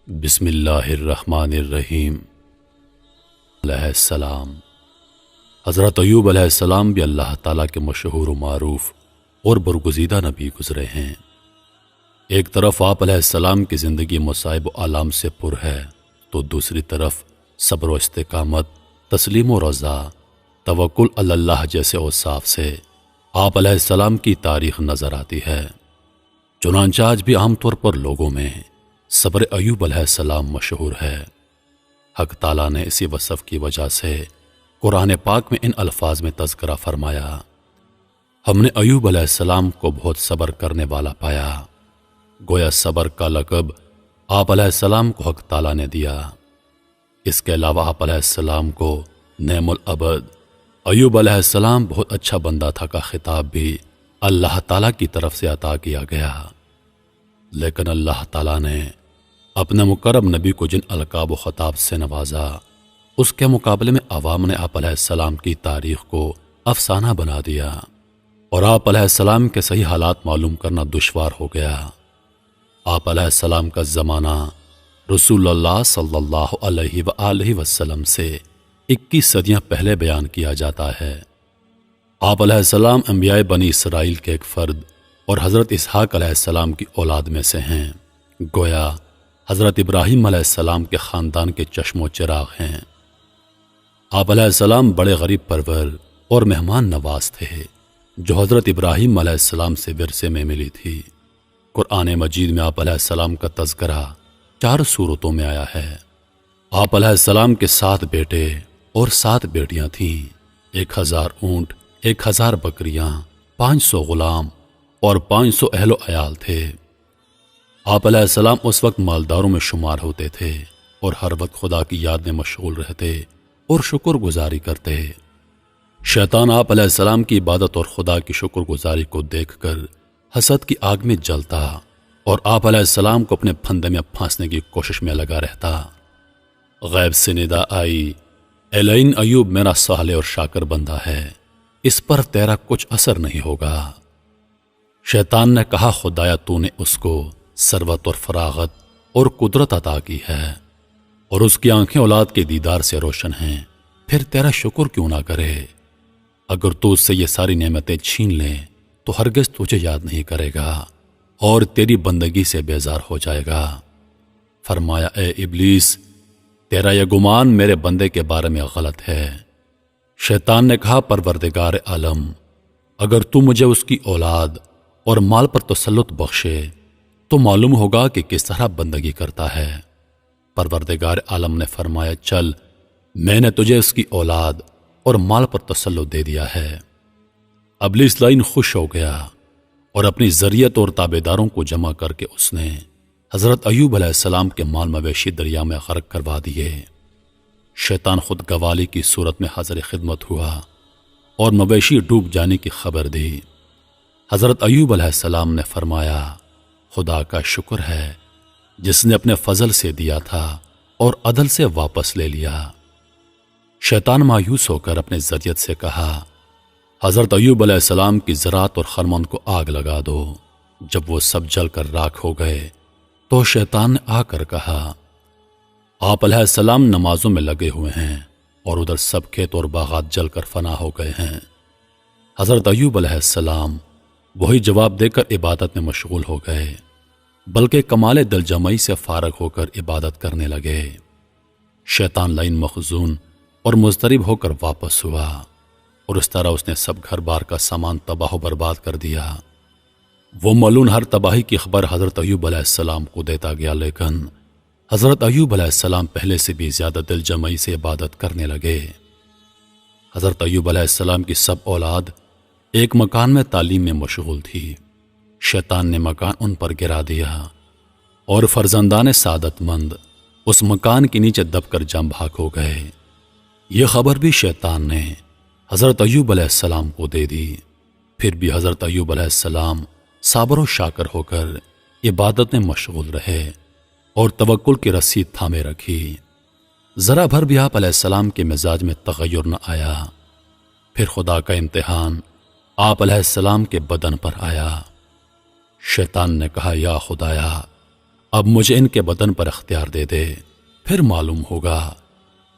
بسم اللہ الرحمن الرحیم۔ علیہ السلام۔ حضرت ایوب علیہ السلام بھی اللہ تعالیٰ کے مشہور و معروف اور برگزیدہ نبی گزرے ہیں۔ ایک طرف آپ علیہ السلام کی زندگی مصائب و آلام سے پر ہے تو دوسری طرف صبر و استقامت، تسلیم و رضا، توکل علی اللہ جیسے اوصاف سے آپ علیہ السلام کی تاریخ نظر آتی ہے۔ چنانچہ آج بھی عام طور پر لوگوں میں صبر ایوب علیہ السلام مشہور ہے۔ حق تعالیٰ نے اسی وصف کی وجہ سے قرآن پاک میں ان الفاظ میں تذکرہ فرمایا، ہم نے ایوب علیہ السلام کو بہت صبر کرنے والا پایا۔ گویا صبر کا لقب آپ علیہ السلام کو حق تعالیٰ نے دیا۔ اس کے علاوہ آپ علیہ السلام کو نعم العبد، ایوب علیہ السلام بہت اچھا بندہ تھا کا خطاب بھی اللہ تعالیٰ کی طرف سے عطا کیا گیا۔ لیکن اللہ تعالیٰ نے اپنے مکرم نبی کو جن القاب و خطاب سے نوازا، اس کے مقابلے میں عوام نے آپ علیہ السلام کی تاریخ کو افسانہ بنا دیا اور آپ علیہ السلام کے صحیح حالات معلوم کرنا دشوار ہو گیا۔ آپ علیہ السلام کا زمانہ رسول اللہ صلی اللہ علیہ وآلہ وسلم سے 21 صدیاں پہلے بیان کیا جاتا ہے۔ آپ علیہ السلام انبیاء بنی اسرائیل کے ایک فرد اور حضرت اسحاق علیہ السلام کی اولاد میں سے ہیں۔ گویا حضرت ابراہیم علیہ السلام کے خاندان کے چشم و چراغ ہیں۔ آپ علیہ السلام بڑے غریب پرور اور مہمان نواز تھے جو حضرت ابراہیم علیہ السلام سے ورثے میں ملی تھی۔ قرآن مجید میں آپ علیہ السلام کا تذکرہ 4 سورتوں میں آیا ہے۔ آپ علیہ السلام کے 7 بیٹے اور 7 بیٹیاں تھیں، 1000 اونٹ، 1000 بکریاں، 500 غلام اور 500 اہل و عیال تھے۔ آپ علیہ السلام اس وقت مالداروں میں شمار ہوتے تھے اور ہر وقت خدا کی یاد میں مشغول رہتے اور شکر گزاری کرتے۔ شیطان آپ علیہ السلام کی عبادت اور خدا کی شکر گزاری کو دیکھ کر حسد کی آگ میں جلتا اور آپ علیہ السلام کو اپنے پھندے میں پھانسنے کی کوشش میں لگا رہتا۔ غیب سے ندا آئی، اے لئن ایوب میرا صالح اور شاکر بندہ ہے، اس پر تیرا کچھ اثر نہیں ہوگا۔ شیطان نے کہا، خدایا تو نے اس کو ثروت اور فراغت اور قدرت عطا کی ہے اور اس کی آنکھیں اولاد کے دیدار سے روشن ہیں، پھر تیرا شکر کیوں نہ کرے؟ اگر تو اس سے یہ ساری نعمتیں چھین لے تو ہرگز تجھے یاد نہیں کرے گا اور تیری بندگی سے بیزار ہو جائے گا۔ فرمایا، اے ابلیس، تیرا یہ گمان میرے بندے کے بارے میں غلط ہے۔ شیطان نے کہا، پروردگار عالم، اگر تو مجھے اس کی اولاد اور مال پر تسلط بخشے تو معلوم ہوگا کہ کس طرح بندگی کرتا ہے۔ پروردگار عالم نے فرمایا، چل، میں نے تجھے اس کی اولاد اور مال پر تسلط دے دیا ہے۔ ابلیس لعین خوش ہو گیا اور اپنی ذریت اور تابعداروں کو جمع کر کے اس نے حضرت ایوب علیہ السلام کے مال مویشی دریا میں غرق کروا دیے۔ شیطان خود گوالی کی صورت میں حاضر خدمت ہوا اور مویشی ڈوب جانے کی خبر دی۔ حضرت ایوب علیہ السلام نے فرمایا، خدا کا شکر ہے جس نے اپنے فضل سے دیا تھا اور عدل سے واپس لے لیا۔ شیطان مایوس ہو کر اپنے ذریت سے کہا، حضرت ایوب علیہ السلام کی زراعت اور خرمن کو آگ لگا دو۔ جب وہ سب جل کر راکھ ہو گئے تو شیطان نے آ کر کہا، آپ علیہ السلام نمازوں میں لگے ہوئے ہیں اور ادھر سب کھیت اور باغات جل کر فنا ہو گئے ہیں۔ حضرت ایوب علیہ السلام وہی جواب دے کر عبادت میں مشغول ہو گئے، بلکہ کمال دل جمعی سے فارغ ہو کر عبادت کرنے لگے۔ شیطان لعین مخزون اور مضطرب ہو کر واپس ہوا اور اس طرح اس نے سب گھر بار کا سامان تباہ و برباد کر دیا۔ وہ ملعون ہر تباہی کی خبر حضرت ایوب علیہ السلام کو دیتا گیا، لیکن حضرت ایوب علیہ السلام پہلے سے بھی زیادہ دل جمعی سے عبادت کرنے لگے۔ حضرت ایوب علیہ السلام کی سب اولاد ایک مکان میں تعلیم میں مشغول تھی۔ شیطان نے مکان ان پر گرا دیا اور فرزندان سعادت مند اس مکان کے نیچے دب کر جم بھاگ ہو گئے۔ یہ خبر بھی شیطان نے حضرت ایوب علیہ السلام کو دے دی۔ پھر بھی حضرت ایوب علیہ السلام صابر و شاکر ہو کر عبادت میں مشغول رہے اور توکل کی رسید تھامے رکھی۔ ذرا بھر بھی آپ علیہ السلام کے مزاج میں تغیر نہ آیا۔ پھر خدا کا امتحان آپ علیہ السلام کے بدن پر آیا۔ شیطان نے کہا، یا خدایا، اب مجھے ان کے بدن پر اختیار دے دے، پھر معلوم ہوگا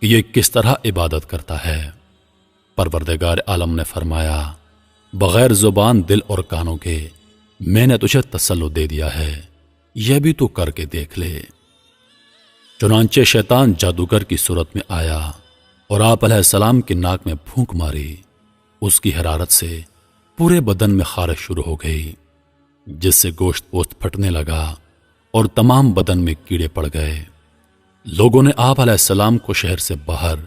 کہ یہ کس طرح عبادت کرتا ہے۔ پروردگار عالم نے فرمایا، بغیر زبان، دل اور کانوں کے میں نے تجھے تسلط دے دیا ہے، یہ بھی تو کر کے دیکھ لے۔ چنانچہ شیطان جادوگر کی صورت میں آیا اور آپ علیہ السلام کی ناک میں پھونک ماری۔ اس کی حرارت سے پورے بدن میں خارش شروع ہو گئی، جس سے گوشت پوست پھٹنے لگا اور تمام بدن میں کیڑے پڑ گئے۔ لوگوں نے آپ علیہ السلام کو شہر سے باہر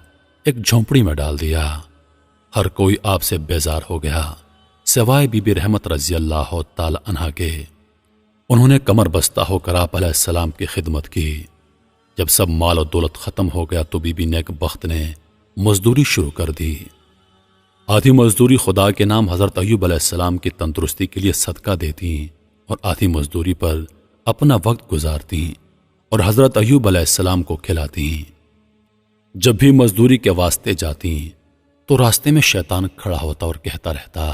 ایک جھونپڑی میں ڈال دیا۔ ہر کوئی آپ سے بیزار ہو گیا سوائے بی بی رحمت رضی اللہ تعالی عنہا کے۔ انہوں نے کمر بستہ ہو کر آپ علیہ السلام کی خدمت کی۔ جب سب مال و دولت ختم ہو گیا تو بی بی نیک بخت نے مزدوری شروع کر دی۔ آدھی مزدوری خدا کے نام حضرت ایوب علیہ السلام کی تندرستی کے لیے صدقہ دیتی اور آدھی مزدوری پر اپنا وقت گزارتی اور حضرت ایوب علیہ السلام کو کھلاتی۔ جب بھی مزدوری کے واسطے جاتی تو راستے میں شیطان کھڑا ہوتا اور کہتا رہتا،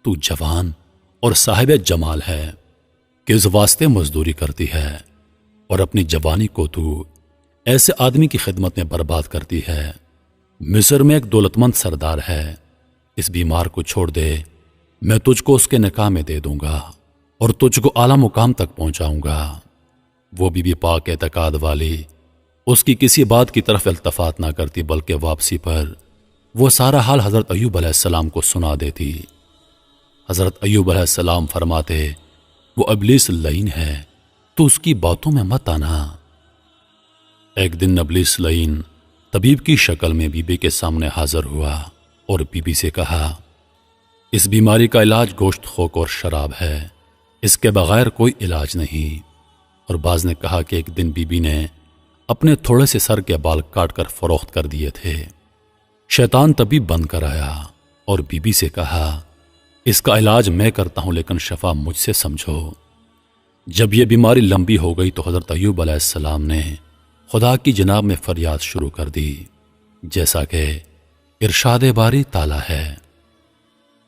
تو جوان اور صاحب جمال ہے، کس واسطے مزدوری کرتی ہے اور اپنی جوانی کو تو ایسے آدمی کی خدمت میں برباد کرتی ہے۔ مصر میں ایک دولت مند سردار ہے، اس بیمار کو چھوڑ دے، میں تجھ کو اس کے نکاح میں دے دوں گا اور تجھ کو اعلیٰ مقام تک پہنچاؤں گا۔ وہ بی بی پاک اعتقاد والی اس کی کسی بات کی طرف التفات نہ کرتی، بلکہ واپسی پر وہ سارا حال حضرت ایوب علیہ السلام کو سنا دیتی۔ حضرت ایوب علیہ السلام فرماتے، وہ ابلیس لعین ہے، تو اس کی باتوں میں مت آنا۔ ایک دن ابلیس لعین طبیب کی شکل میں بی بی کے سامنے حاضر ہوا اور بی بی سے کہا، اس بیماری کا علاج گوشت خوک اور شراب ہے، اس کے بغیر کوئی علاج نہیں۔ اور بعض نے کہا کہ ایک دن بی بی نے اپنے تھوڑے سے سر کے بال کاٹ کر فروخت کر دیے تھے۔ شیطان طبیب بن کر آیا اور بی بی سے کہا، اس کا علاج میں کرتا ہوں لیکن شفا مجھ سے سمجھو۔ جب یہ بیماری لمبی ہو گئی تو حضرت ایوب علیہ السلام نے خدا کی جناب میں فریاد شروع کر دی، جیسا کہ ارشاد باری تعالی ہے،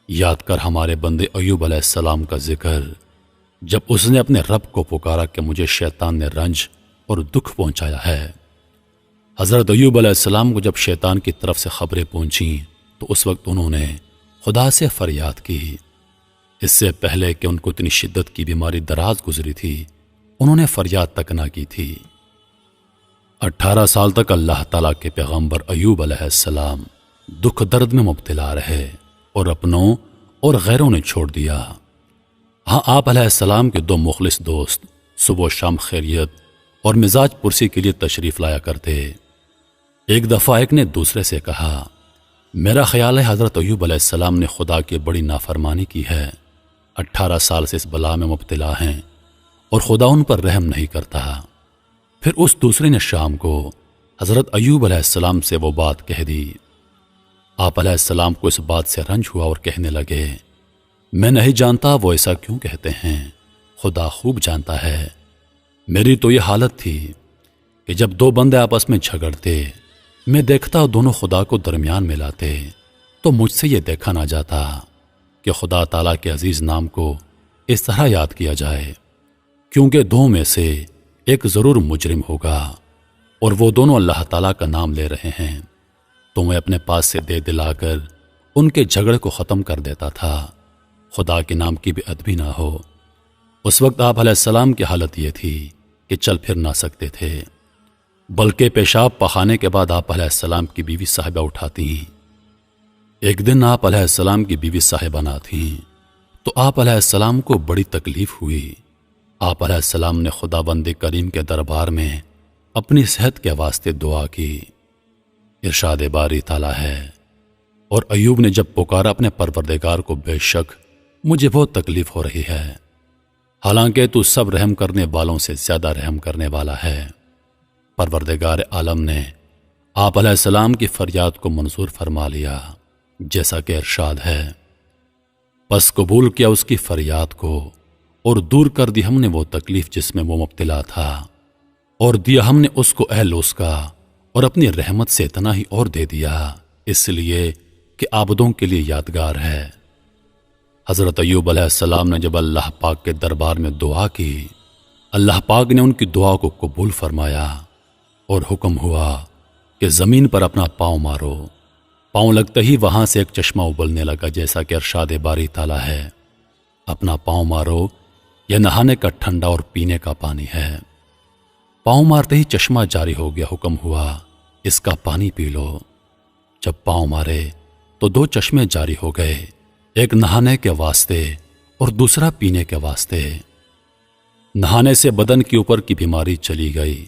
یاد کر ہمارے بندے ایوب علیہ السلام کا ذکر، جب اس نے اپنے رب کو پکارا کہ مجھے شیطان نے رنج اور دکھ پہنچایا ہے۔ حضرت ایوب علیہ السلام کو جب شیطان کی طرف سے خبریں پہنچیں تو اس وقت انہوں نے خدا سے فریاد کی۔ اس سے پہلے کہ ان کو اتنی شدت کی بیماری دراز گزری تھی، انہوں نے فریاد تک نہ کی تھی۔ 18 سال تک اللہ تعالیٰ کے پیغمبر ایوب علیہ السلام دکھ درد میں مبتلا رہے اور اپنوں اور غیروں نے چھوڑ دیا۔ ہاں، آپ علیہ السلام کے 2 مخلص دوست صبح و شام خیریت اور مزاج پرسی کے لیے تشریف لایا کرتے۔ ایک دفعہ ایک نے دوسرے سے کہا، میرا خیال ہے حضرت ایوب علیہ السلام نے خدا کی بڑی نافرمانی کی ہے، 18 سال سے اس بلا میں مبتلا ہیں اور خدا ان پر رحم نہیں کرتا۔ پھر اس دوسرے نے شام کو حضرت ایوب علیہ السلام سے وہ بات کہہ دی۔ آپ علیہ السلام کو اس بات سے رنج ہوا اور کہنے لگے، میں نہیں جانتا وہ ایسا کیوں کہتے ہیں، خدا خوب جانتا ہے۔ میری تو یہ حالت تھی کہ جب 2 بندے آپس میں جھگڑتے، میں دیکھتا دونوں خدا کو درمیان میں لاتے، تو مجھ سے یہ دیکھا نہ جاتا کہ خدا تعالیٰ کے عزیز نام کو اس طرح یاد کیا جائے، کیونکہ 2 میں سے ایک ضرور مجرم ہوگا اور وہ دونوں اللہ تعالیٰ کا نام لے رہے ہیں، تو میں اپنے پاس سے دے دلا کر ان کے جھگڑے کو ختم کر دیتا تھا، خدا کے نام کی بھی ادبی نہ ہو۔ اس وقت آپ علیہ السلام کی حالت یہ تھی کہ چل پھر نہ سکتے تھے، بلکہ پیشاب پخانے کے بعد آپ علیہ السلام کی بیوی صاحبہ اٹھاتی ہیں۔ ایک دن آپ علیہ السلام کی بیوی صاحبہ نہ تھیں تو آپ علیہ السلام کو بڑی تکلیف ہوئی۔ آپ علیہ السلام نے خدا بند کریم کے دربار میں اپنی صحت کے واسطے دعا کی۔ ارشاد باری تعالی ہے، اور ایوب نے جب پکارا اپنے پروردگار کو، بے شک مجھے بہت تکلیف ہو رہی ہے، حالانکہ تو سب رحم کرنے والوں سے زیادہ رحم کرنے والا ہے۔ پروردگار عالم نے آپ علیہ السلام کی فریاد کو منظور فرما لیا، جیسا کہ ارشاد ہے، پس قبول کیا اس کی فریاد کو اور دور کر دی ہم نے وہ تکلیف جس میں وہ مبتلا تھا، اور دیا ہم نے اس کو اہل اس کا، اور اپنی رحمت سے اتنا ہی اور دے دیا، اس لیے کہ عابدوں کے لیے یادگار ہے۔ حضرت ایوب علیہ السلام نے جب اللہ پاک کے دربار میں دعا کی، اللہ پاک نے ان کی دعا کو قبول فرمایا اور حکم ہوا کہ زمین پر اپنا پاؤں مارو۔ پاؤں لگتے ہی وہاں سے ایک چشمہ ابلنے لگا، جیسا کہ ارشاد باری تعالیٰ ہے، اپنا پاؤں مارو، یہ نہانے کا ٹھنڈا اور پینے کا پانی ہے۔ پاؤں مارتے ہی چشمہ جاری ہو گیا، حکم ہوا اس کا پانی پی لو۔ جب پاؤں مارے تو 2 چشمے جاری ہو گئے، ایک نہانے کے واسطے اور دوسرا پینے کے واسطے۔ نہانے سے بدن کے اوپر کی بیماری چلی گئی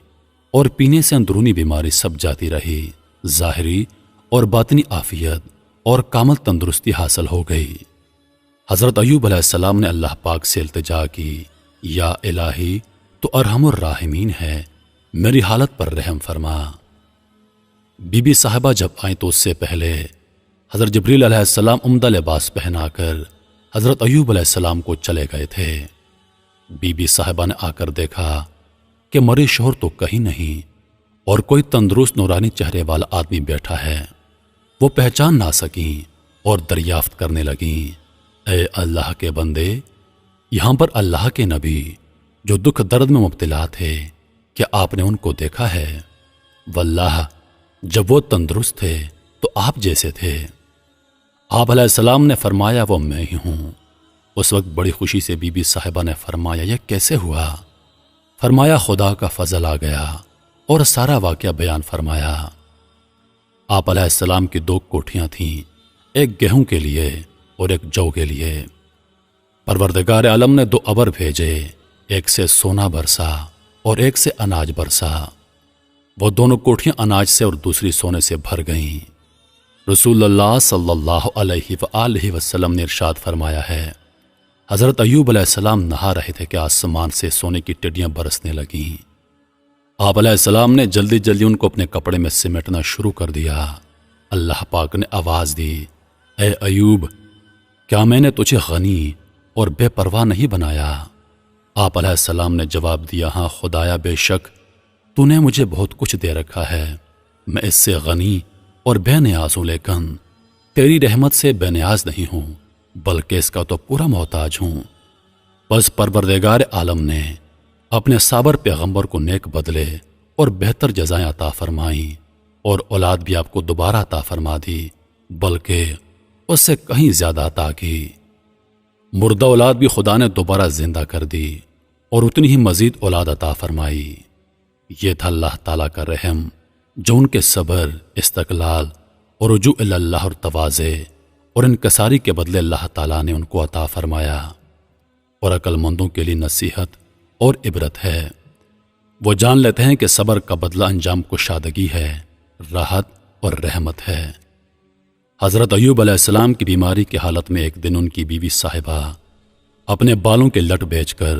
اور پینے سے اندرونی بیماری سب جاتی رہی، ظاہری اور باطنی عافیت اور کامل تندرستی حاصل ہو گئی۔ حضرت ایوب علیہ السلام نے اللہ پاک سے التجا کی، یا الہی تو ارحم الراحمین ہے، میری حالت پر رحم فرما۔ بی بی صاحبہ جب آئیں تو اس سے پہلے حضرت جبریل علیہ السلام عمدہ لباس پہنا کر حضرت ایوب علیہ السلام کو چلے گئے تھے۔ بی بی صاحبہ نے آ کر دیکھا کہ مریض شوہر تو کہیں نہیں اور کوئی تندرست نورانی چہرے والا آدمی بیٹھا ہے۔ وہ پہچان نہ سکیں اور دریافت کرنے لگیں، اے اللہ کے بندے، یہاں پر اللہ کے نبی جو دکھ درد میں مبتلا تھے، کیا آپ نے ان کو دیکھا ہے؟ واللہ جب وہ تندرست تھے تو آپ جیسے تھے۔ آپ علیہ السلام نے فرمایا وہ میں ہی ہوں۔ اس وقت بڑی خوشی سے بی بی صاحبہ نے فرمایا یہ کیسے ہوا؟ فرمایا خدا کا فضل آ گیا اور سارا واقعہ بیان فرمایا۔ آپ علیہ السلام کی 2 کوٹھیاں تھیں، ایک گیہوں کے لیے اور ایک جو کے لیے۔ پروردگار عالم نے 2 ابر بھیجے، ایک سے سونا برسا اور ایک سے اناج برسا۔ وہ دونوں کوٹھیاں اناج سے اور دوسری سونے سے بھر گئیں۔ رسول اللہ صلی اللہ علیہ وآلہ وسلم نے ارشاد فرمایا ہے، حضرت ایوب علیہ السلام نہا رہے تھے کہ آسمان سے سونے کی ٹڈیاں برسنے لگیں۔ آپ علیہ السلام نے جلدی جلدی ان کو اپنے کپڑے میں سمیٹنا شروع کر دیا۔ اللہ پاک نے آواز دی، اے ایوب، کیا میں نے تجھے غنی اور بے پرواہ نہیں بنایا؟ آپ علیہ السلام نے جواب دیا، ہاں خدایا، بے شک تو نے مجھے بہت کچھ دے رکھا ہے، میں اس سے غنی اور بے نیاز ہوں، لیکن تیری رحمت سے بے نیاز نہیں ہوں، بلکہ اس کا تو پورا محتاج ہوں۔ بس پروردگار عالم نے اپنے صابر پیغمبر کو نیک بدلے اور بہتر جزائیں عطا فرمائیں، اور اولاد بھی آپ کو دوبارہ عطا فرما دی، بلکہ اس سے کہیں زیادہ عطا کی۔ مردہ اولاد بھی خدا نے دوبارہ زندہ کر دی اور اتنی ہی مزید اولاد عطا فرمائی۔ یہ تھا اللہ تعالیٰ کا رحم جو ان کے صبر، استقلال اور رجوع اللہ اور تواضع اور انکساری کے بدلے اللہ تعالیٰ نے ان کو عطا فرمایا، اور عقل مندوں کے لیے نصیحت اور عبرت ہے۔ وہ جان لیتے ہیں کہ صبر کا بدلہ انجام کشادگی ہے، راحت اور رحمت ہے۔ حضرت ایوب علیہ السلام کی بیماری کی حالت میں ایک دن ان کی بیوی صاحبہ اپنے بالوں کے لٹ بیچ کر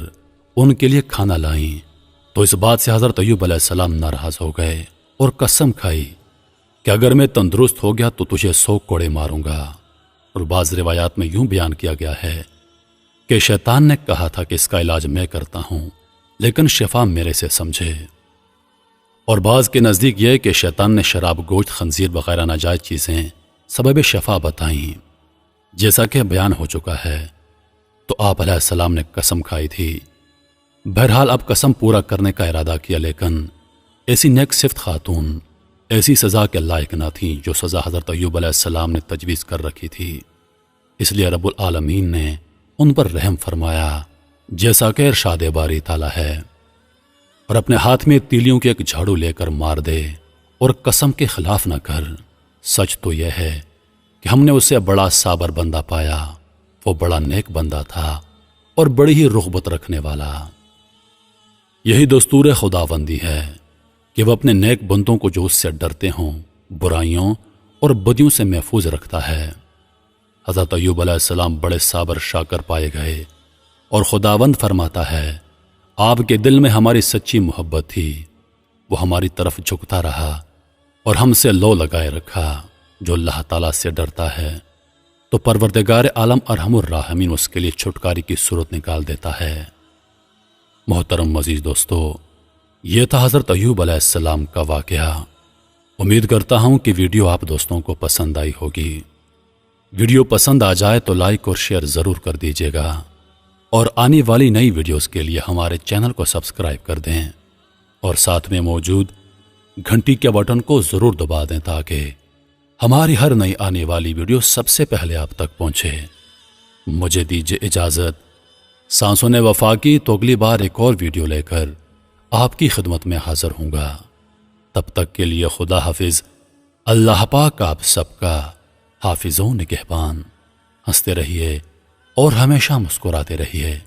ان کے لیے کھانا لائیں، تو اس بات سے حضرت ایوب علیہ السلام ناراض ہو گئے اور قسم کھائی کہ اگر میں تندرست ہو گیا تو تجھے 100 کوڑے ماروں گا۔ اور بعض روایات میں یوں بیان کیا گیا ہے کہ شیطان نے کہا تھا کہ اس کا علاج میں کرتا ہوں، لیکن شفا میرے سے سمجھے۔ اور بعض کے نزدیک یہ کہ شیطان نے شراب، گوشت، خنزیر وغیرہ ناجائز چیزیں سبب شفا بتائیں، جیسا کہ بیان ہو چکا ہے۔ تو آپ علیہ السلام نے قسم کھائی تھی۔ بہرحال اب قسم پورا کرنے کا ارادہ کیا، لیکن ایسی نیک صفت خاتون ایسی سزا کے لائق نہ تھی جو سزا حضرت ایوب علیہ السلام نے تجویز کر رکھی تھی۔ اس لیے رب العالمین نے ان پر رحم فرمایا، جیسا کہ ارشاد باری تعالیٰ ہے، اور اپنے ہاتھ میں تیلیوں کے ایک جھاڑو لے کر مار دے اور قسم کے خلاف نہ کر۔ سچ تو یہ ہے کہ ہم نے اسے بڑا صابر بندہ پایا، وہ بڑا نیک بندہ تھا اور بڑی ہی رغبت رکھنے والا۔ یہی دستور خداوندی ہے کہ وہ اپنے نیک بندوں کو جو اس سے ڈرتے ہوں برائیوں اور بدیوں سے محفوظ رکھتا ہے۔ حضرت ایوب علیہ السلام بڑے صابر شاکر پائے گئے، اور خداوند فرماتا ہے، آپ کے دل میں ہماری سچی محبت تھی، وہ ہماری طرف جھکتا رہا اور ہم سے لو لگائے رکھا۔ جو اللہ تعالیٰ سے ڈرتا ہے تو پروردگار عالم ارحم الراحمین اس کے لیے چھٹکاری کی صورت نکال دیتا ہے۔ محترم عزیز دوستو، یہ تھا حضرت ایوب علیہ السلام کا واقعہ۔ امید کرتا ہوں کہ ویڈیو آپ دوستوں کو پسند آئی ہوگی۔ ویڈیو پسند آ جائے تو لائک اور شیئر ضرور کر دیجیے گا۔ اور آنے والی نئی ویڈیوز کے لیے ہمارے چینل کو سبسکرائب کر دیں اور ساتھ میں موجود گھنٹی کے بٹن کو ضرور دبا دیں تاکہ ہماری ہر نئی آنے والی ویڈیو سب سے پہلے آپ تک پہنچے۔ مجھے دیجیے اجازت۔ سانسوں نے وفا کی تو اگلی بار ایک اور ویڈیو لے کر آپ کی خدمت میں حاضر ہوں گا۔ تب تک کے لیے خدا حافظ۔ اللہ پاک آپ سب کا حافظ و نگہبان۔ ہنستے رہیے اور ہمیشہ مسکراتے رہیے۔